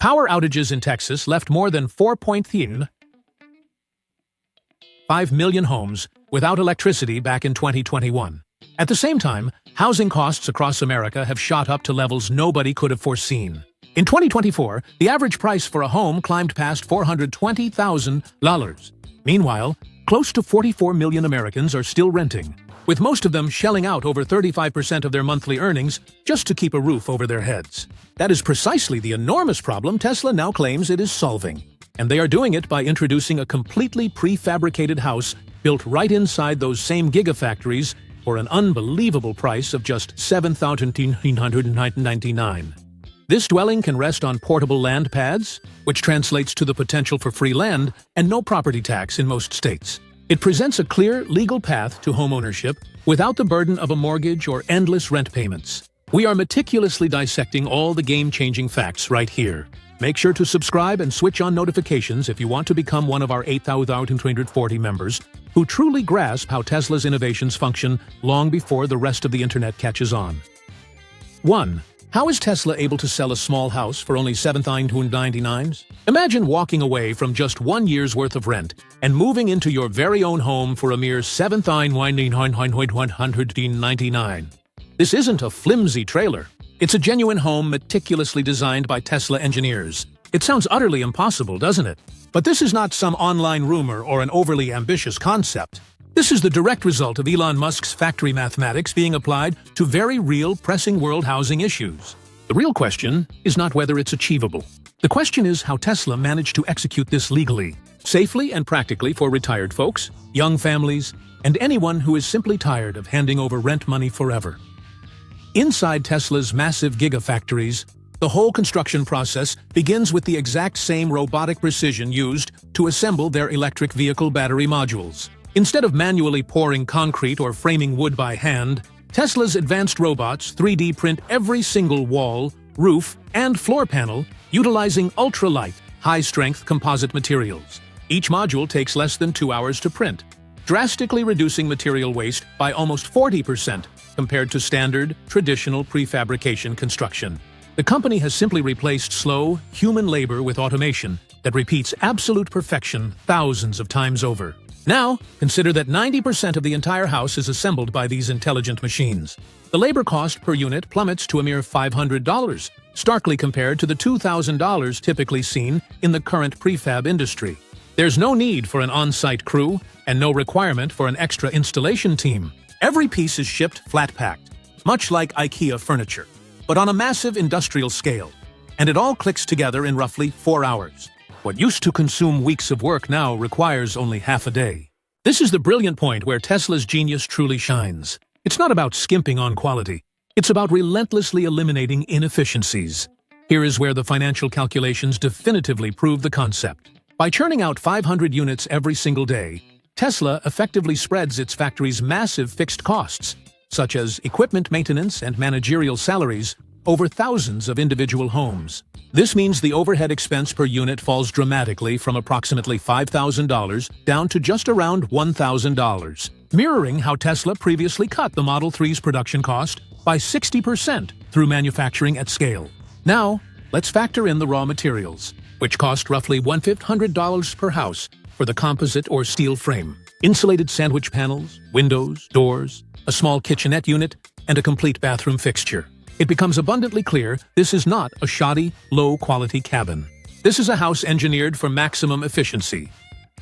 Power outages in Texas left more than 4.5 million homes without electricity back in 2021. At the same time, housing costs across America have shot up to levels nobody could have foreseen. In 2024, the average price for a home climbed past $420,000. Meanwhile, close to 44 million Americans are still renting, with most of them shelling out over 35% of their monthly earnings just to keep a roof over their heads. That is precisely the enormous problem Tesla now claims it is solving. And they are doing it by introducing a completely prefabricated house built right inside those same gigafactories for an unbelievable price of just $7,999. This dwelling can rest on portable land pads, which translates to the potential for free land and no property tax in most states. It presents a clear, legal path to homeownership without the burden of a mortgage or endless rent payments. We are meticulously dissecting all the game-changing facts right here. Make sure to subscribe and switch on notifications if you want to become one of our 8,240 members who truly grasp how Tesla's innovations function long before the rest of the internet catches on. 1. How is Tesla able to sell a small house for only $7,999? Imagine walking away from just 1 year's worth of rent and moving into your very own home for a mere $7,999. This isn't a flimsy trailer. It's a genuine home meticulously designed by Tesla engineers. It sounds utterly impossible, doesn't it? But this is not some online rumor or an overly ambitious concept. This is the direct result of Elon Musk's factory mathematics being applied to very real, pressing world housing issues. The real question is not whether it's achievable. The question is how Tesla managed to execute this legally, safely and practically for retired folks, young families, and anyone who is simply tired of handing over rent money forever. Inside Tesla's massive gigafactories, the whole construction process begins with the exact same robotic precision used to assemble their electric vehicle battery modules. Instead of manually pouring concrete or framing wood by hand, Tesla's advanced robots 3D print every single wall, roof, and floor panel utilizing ultra-light, high-strength composite materials. Each module takes less than 2 hours to print, drastically reducing material waste by almost 40% compared to standard, traditional prefabrication construction. The company has simply replaced slow, human labor with automation that repeats absolute perfection thousands of times over. Now, consider that 90% of the entire house is assembled by these intelligent machines. The labor cost per unit plummets to a mere $500, starkly compared to the $2,000 typically seen in the current prefab industry. There's no need for an on-site crew and no requirement for an extra installation team. Every piece is shipped flat-packed, much like IKEA furniture, but on a massive industrial scale, and it all clicks together in roughly 4 hours. What used to consume weeks of work now requires only half a day. This is the brilliant point where Tesla's genius truly shines. It's not about skimping on quality. It's about relentlessly eliminating inefficiencies. Here is where the financial calculations definitively prove the concept. By churning out 500 units every single day, Tesla effectively spreads its factory's massive fixed costs, such as equipment maintenance and managerial salaries, over thousands of individual homes. This means the overhead expense per unit falls dramatically from approximately $5,000 down to just around $1,000, mirroring how Tesla previously cut the Model 3's production cost by 60% through manufacturing at scale. Now, let's factor in the raw materials, which cost roughly $1,500 per house for the composite or steel frame, insulated sandwich panels, windows, doors, a small kitchenette unit, and a complete bathroom fixture. It becomes abundantly clear this is not a shoddy, low-quality cabin. This is a house engineered for maximum efficiency.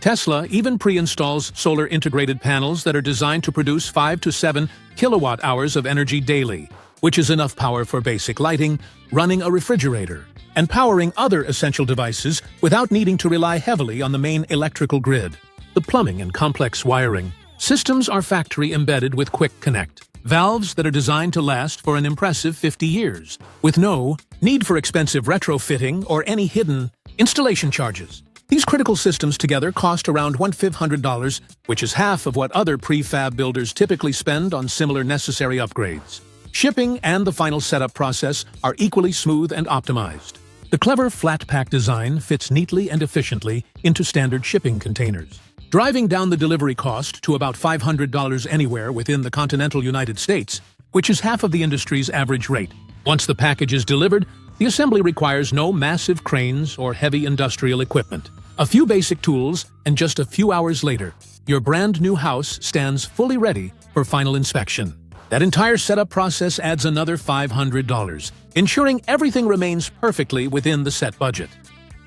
Tesla even pre-installs solar integrated panels that are designed to produce 5 to 7 kilowatt-hours of energy daily, which is enough power for basic lighting, running a refrigerator, and powering other essential devices without needing to rely heavily on the main electrical grid. The plumbing and complex wiring systems are factory embedded with Quick Connect, valves that are designed to last for an impressive 50 years, with no need for expensive retrofitting or any hidden installation charges. These critical systems together cost around $1,500, which is half of what other prefab builders typically spend on similar necessary upgrades. Shipping and the final setup process are equally smooth and optimized. The clever flat-pack design fits neatly and efficiently into standard shipping containers, driving down the delivery cost to about $500 anywhere within the continental United States, which is half of the industry's average rate. Once the package is delivered, The assembly requires no massive cranes or heavy industrial equipment. A few basic tools, and just a few hours later, your brand new house stands fully ready for final inspection. That entire setup process adds another $500, ensuring everything remains perfectly within the set budget.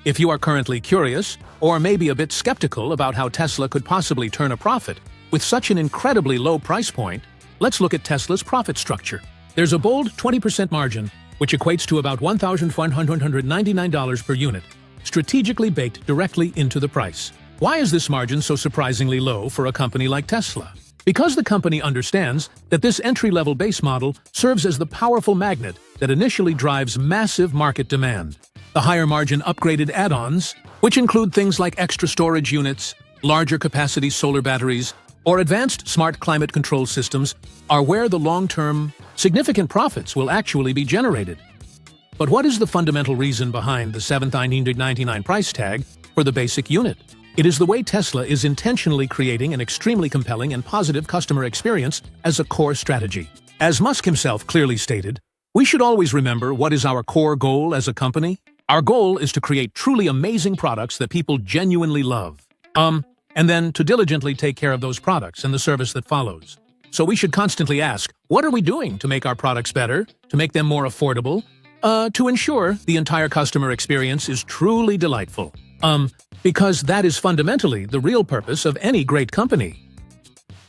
If you are currently curious, or maybe a bit skeptical about how Tesla could possibly turn a profit with such an incredibly low price point, let's look at Tesla's profit structure. There's a bold 20% margin, which equates to about $1,199 per unit, strategically baked directly into the price. Why is this margin so surprisingly low for a company like Tesla? Because the company understands that this entry-level base model serves as the powerful magnet that initially drives massive market demand. The higher-margin upgraded add-ons, which include things like extra storage units, larger capacity solar batteries, or advanced smart climate control systems, are where the long-term, significant profits will actually be generated. But what is the fundamental reason behind the $7,999 price tag for the basic unit? It is the way Tesla is intentionally creating an extremely compelling and positive customer experience as a core strategy. As Musk himself clearly stated, we should always remember what is our core goal as a company. Our goal is to create truly amazing products that people genuinely love. And then to diligently take care of those products and the service that follows. So we should constantly ask, what are we doing to make our products better, to make them more affordable, to ensure the entire customer experience is truly delightful? Because that is fundamentally the real purpose of any great company.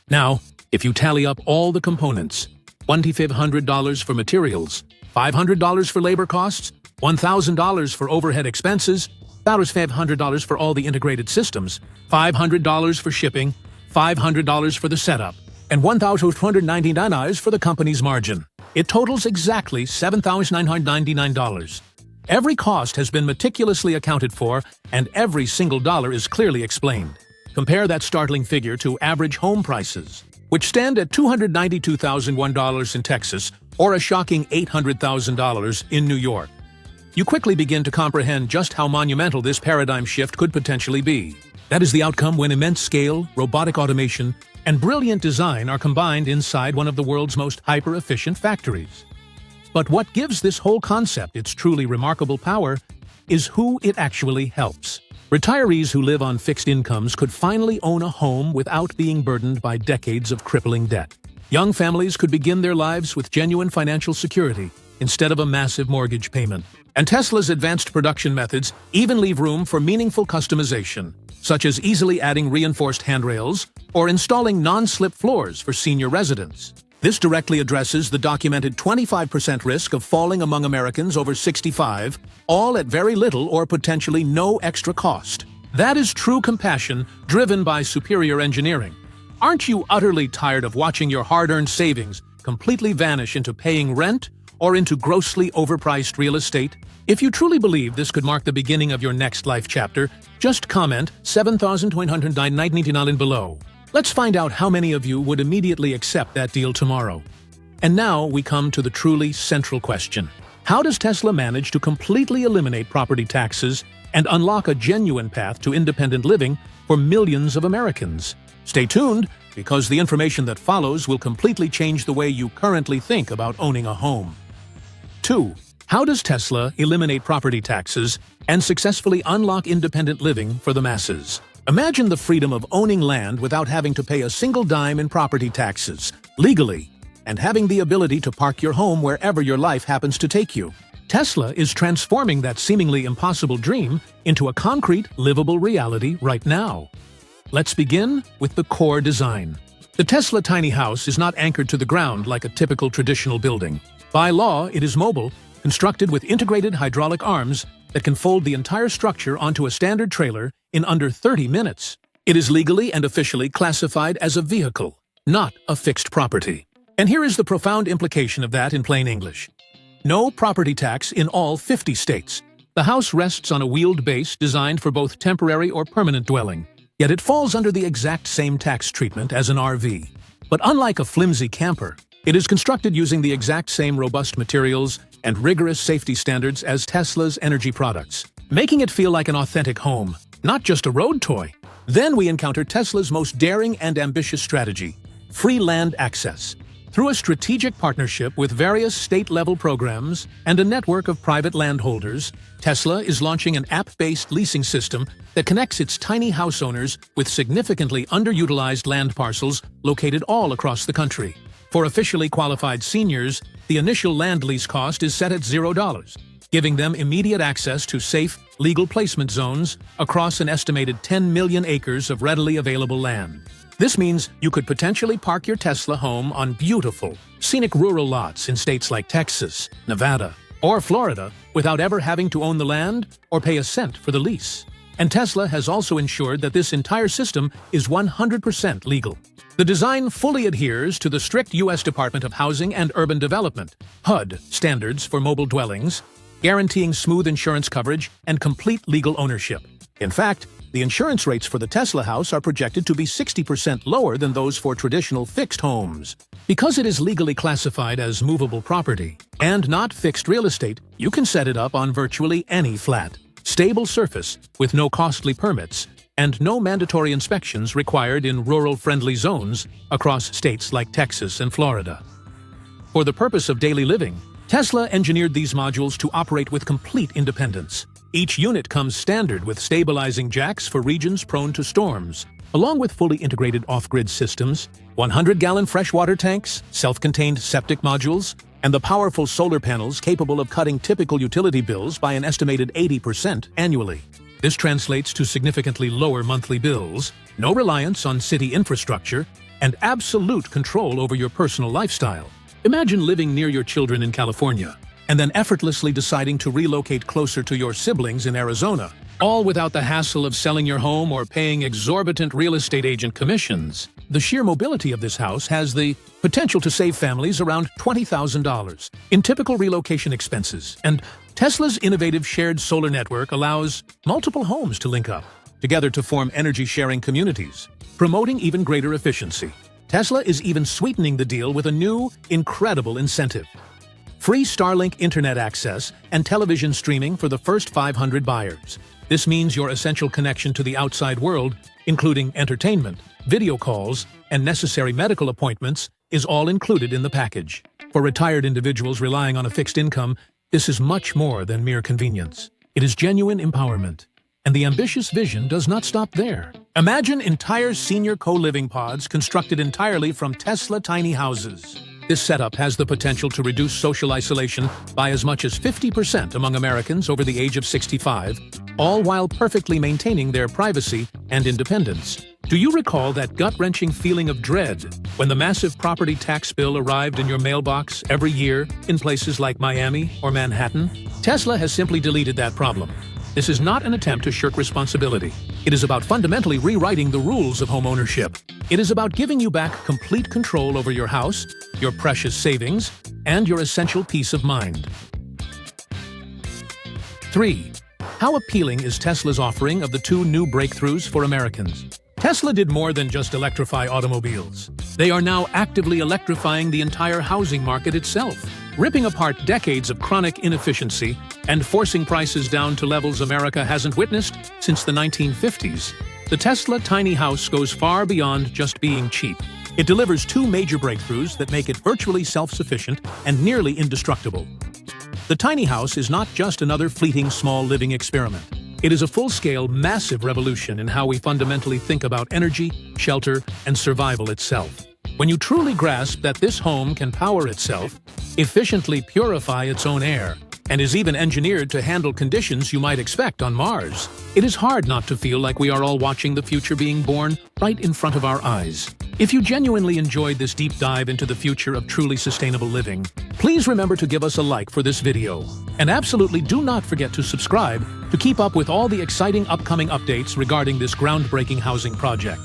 Now, if you tally up all the components, $2,500 for materials, $500 for labor costs, $1,000 for overhead expenses, $500 for all the integrated systems, $500 for shipping, $500 for the setup, and $1,299 for the company's margin. It totals exactly $7,999. Every cost has been meticulously accounted for, and every single dollar is clearly explained. Compare that startling figure to average home prices, which stand at $292,001 in Texas or a shocking $800,000 in New York. You quickly begin to comprehend just how monumental this paradigm shift could potentially be. That is the outcome when immense scale, robotic automation, and brilliant design are combined inside one of the world's most hyper-efficient factories. But what gives this whole concept its truly remarkable power is who it actually helps. Retirees who live on fixed incomes could finally own a home without being burdened by decades of crippling debt. Young families could begin their lives with genuine financial security instead of a massive mortgage payment. And Tesla's advanced production methods even leave room for meaningful customization, such as easily adding reinforced handrails or installing non-slip floors for senior residents. This directly addresses the documented 25% risk of falling among Americans over 65, all at very little or potentially no extra cost. That is true compassion driven by superior engineering. Aren't you utterly tired of watching your hard-earned savings completely vanish into paying rent or into grossly overpriced real estate? If you truly believe this could mark the beginning of your next life chapter, just comment $7,299 and below. Let's find out how many of you would immediately accept that deal tomorrow. And now we come to the truly central question. How does Tesla manage to completely eliminate property taxes and unlock a genuine path to independent living for millions of Americans? Stay tuned, because the information that follows will completely change the way you currently think about owning a home. 2. How does Tesla eliminate property taxes and successfully unlock independent living for the masses? Imagine the freedom of owning land without having to pay a single dime in property taxes, legally, and having the ability to park your home wherever your life happens to take you. Tesla is transforming that seemingly impossible dream into a concrete, livable reality right now. Let's begin with the core design. The Tesla tiny house is not anchored to the ground like a typical traditional building. By law, it is mobile, constructed with integrated hydraulic arms that can fold the entire structure onto a standard trailer in under 30 minutes. It is legally and officially classified as a vehicle, not a fixed property. And here is the profound implication of that in plain English. No property tax in all 50 states. The house rests on a wheeled base designed for both temporary or permanent dwelling, yet it falls under the exact same tax treatment as an RV. But unlike a flimsy camper, it is constructed using the exact same robust materials and rigorous safety standards as Tesla's energy products, making it feel like an authentic home, not just a road toy. Then we encounter Tesla's most daring and ambitious strategy: free land access. Through a strategic partnership with various state-level programs and a network of private landholders, Tesla is launching an app-based leasing system that connects its tiny house owners with significantly underutilized land parcels located all across the country. For officially qualified seniors, the initial land lease cost is set at $0, giving them immediate access to safe, legal placement zones across an estimated 10 million acres of readily available land. This means you could potentially park your Tesla home on beautiful, scenic rural lots in states like Texas, Nevada, or Florida without ever having to own the land or pay a cent for the lease. And Tesla has also ensured that this entire system is 100% legal. The design fully adheres to the strict U.S. Department of Housing and Urban Development (HUD) standards for mobile dwellings, guaranteeing smooth insurance coverage and complete legal ownership. In fact, the insurance rates for the Tesla house are projected to be 60% lower than those for traditional fixed homes. Because it is legally classified as movable property and not fixed real estate, you can set it up on virtually any flat, stable surface with no costly permits and no mandatory inspections required in rural-friendly zones across states like Texas and Florida. For the purpose of daily living, Tesla engineered these modules to operate with complete independence. Each unit comes standard with stabilizing jacks for regions prone to storms, along with fully integrated off-grid systems, 100-gallon freshwater tanks, self-contained septic modules, and the powerful solar panels capable of cutting typical utility bills by an estimated 80% annually. This translates to significantly lower monthly bills, no reliance on city infrastructure, and absolute control over your personal lifestyle. Imagine living near your children in California, and then effortlessly deciding to relocate closer to your siblings in Arizona, all without the hassle of selling your home or paying exorbitant real estate agent commissions. The sheer mobility of this house has the potential to save families around $20,000 in typical relocation expenses, and Tesla's innovative shared solar network allows multiple homes to link up together to form energy-sharing communities, promoting even greater efficiency. Tesla is even sweetening the deal with a new, incredible incentive: free Starlink internet access and television streaming for the first 500 buyers. This means your essential connection to the outside world, including entertainment, video calls, and necessary medical appointments, is all included in the package. For retired individuals relying on a fixed income, this is much more than mere convenience. It is genuine empowerment. And the ambitious vision does not stop there. Imagine entire senior co-living pods constructed entirely from Tesla tiny houses. This setup has the potential to reduce social isolation by as much as 50% among Americans over the age of 65, all while perfectly maintaining their privacy and independence. Do you recall that gut-wrenching feeling of dread when the massive property tax bill arrived in your mailbox every year in places like Miami or Manhattan? Tesla has simply deleted that problem. This is not an attempt to shirk responsibility. It is about fundamentally rewriting the rules of home ownership. It is about giving you back complete control over your house, your precious savings, and your essential peace of mind. 3. How appealing is Tesla's offering of the two new breakthroughs for Americans? Tesla did more than just electrify automobiles. They are now actively electrifying the entire housing market itself, ripping apart decades of chronic inefficiency and forcing prices down to levels America hasn't witnessed since the 1950s. The Tesla tiny house goes far beyond just being cheap. It delivers two major breakthroughs that make it virtually self-sufficient and nearly indestructible. The tiny house is not just another fleeting small living experiment. It is a full-scale, massive revolution in how we fundamentally think about energy, shelter, and survival itself. When you truly grasp that this home can power itself, efficiently purify its own air, and is even engineered to handle conditions you might expect on Mars, it is hard not to feel like we are all watching the future being born right in front of our eyes. If you genuinely enjoyed this deep dive into the future of truly sustainable living, please remember to give us a like for this video. And absolutely do not forget to subscribe to keep up with all the exciting upcoming updates regarding this groundbreaking housing project.